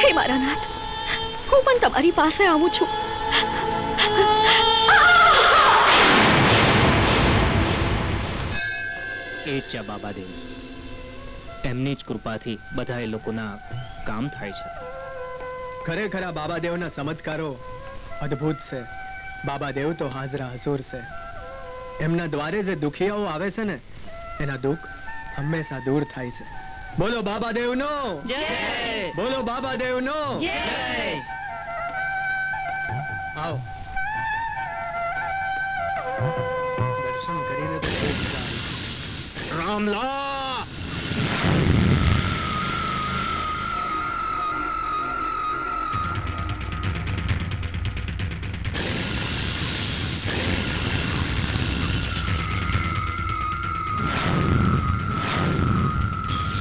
હે મારા નાથ, હું પણ તમારી પાસે આવું છું. એ જ છે બાબાદેવ, એમની જ કૃપાથી બધા એ લોકોના કામ થાય છે. ખરેખર આ બાબાદેવના ચમત્કારો અદ્ભુત છે. બાબાદેવ તો હાજરા હજુર છે. એમના દ્વારે જે દુખિયાઓ આવે છે ને, એના દુઃખ હંમેશા દૂર થાય છે. બોલો બાબાદેવનો જય! બોલો બાબાદેવનો જય! આવો, દર્શન કરીને તો ખૂબ સારું. રામલા,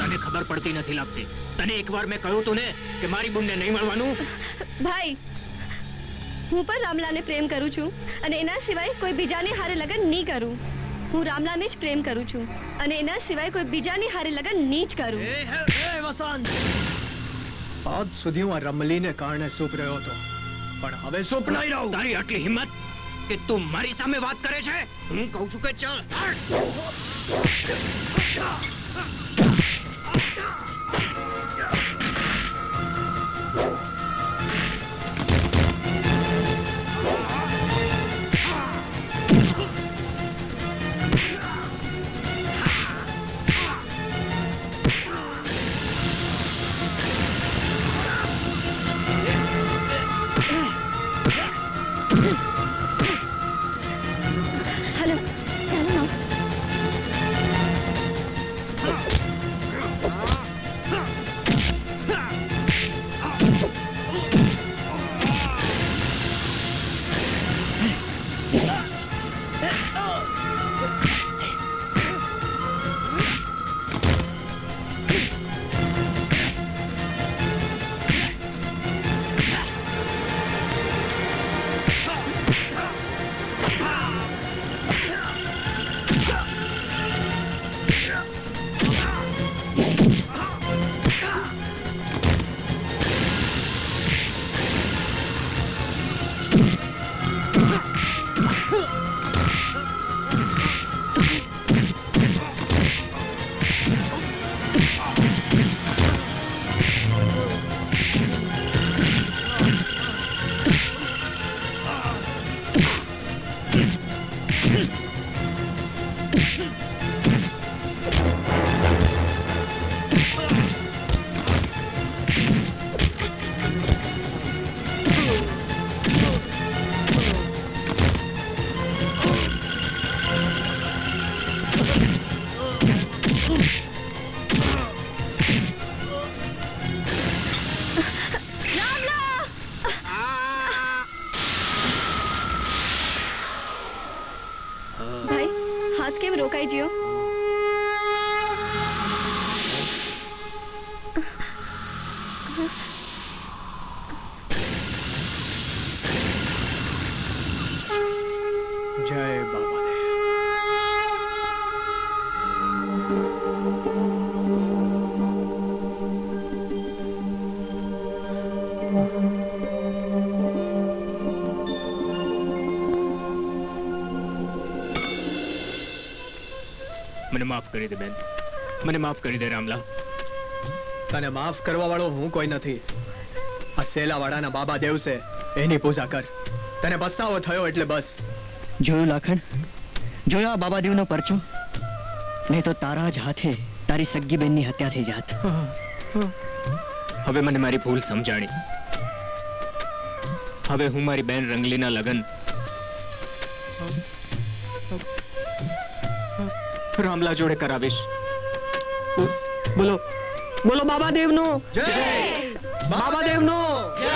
તને ખબર પડતી નથી લાગતી. તને એકવાર મેં કહ્યું તું ને કે મારી બુનને નહીં મળવાનું. ભાઈ, હું પણ રામલાને પ્રેમ કરું છું અને એના સિવાય કોઈ બીજાને હારે લગન નહીં કરું. હું રામલાને જ પ્રેમ કરું છું અને એના સિવાય કોઈ બીજાની હારે લગન નહીં જ કરું. વસંત, આજ સુધી હું આ રમલીને કારણે ચૂપ રહ્યો હતો, પણ હવે ચૂપ નહીં રહું. તારી આટલી હિંમત કે તું મારી સામે વાત કરે છે? હું કહું છું કે ચાલ. हेलो, चलो ना. भाई, हाथ केम रोकाई जियो. જય બાબાદેવ. મને માફ કરી દે બેન, મને માફ કરી દે રામલા. તને માફ કરવા વાળો હું કોઈ નથી. આ સેલાવાડાના બાબાદેવ છે, એની પૂજા કર. તને પસ્તાવો થયો એટલે બસ. જોયું લાખણ, જોયો આ બાબાદેવનો પરચો? નહીં તો તારા જ હાથે તારી સગી બેનની હત્યા થઈ જાત. હવે મને મારી ભૂલ સમજાણી. હવે હું મારી બેન રંગલીના લગન રામલા જોડે કરાવીશ. બોલો બોલો બાબાદેવનો જય! બાબાદેવનો જય!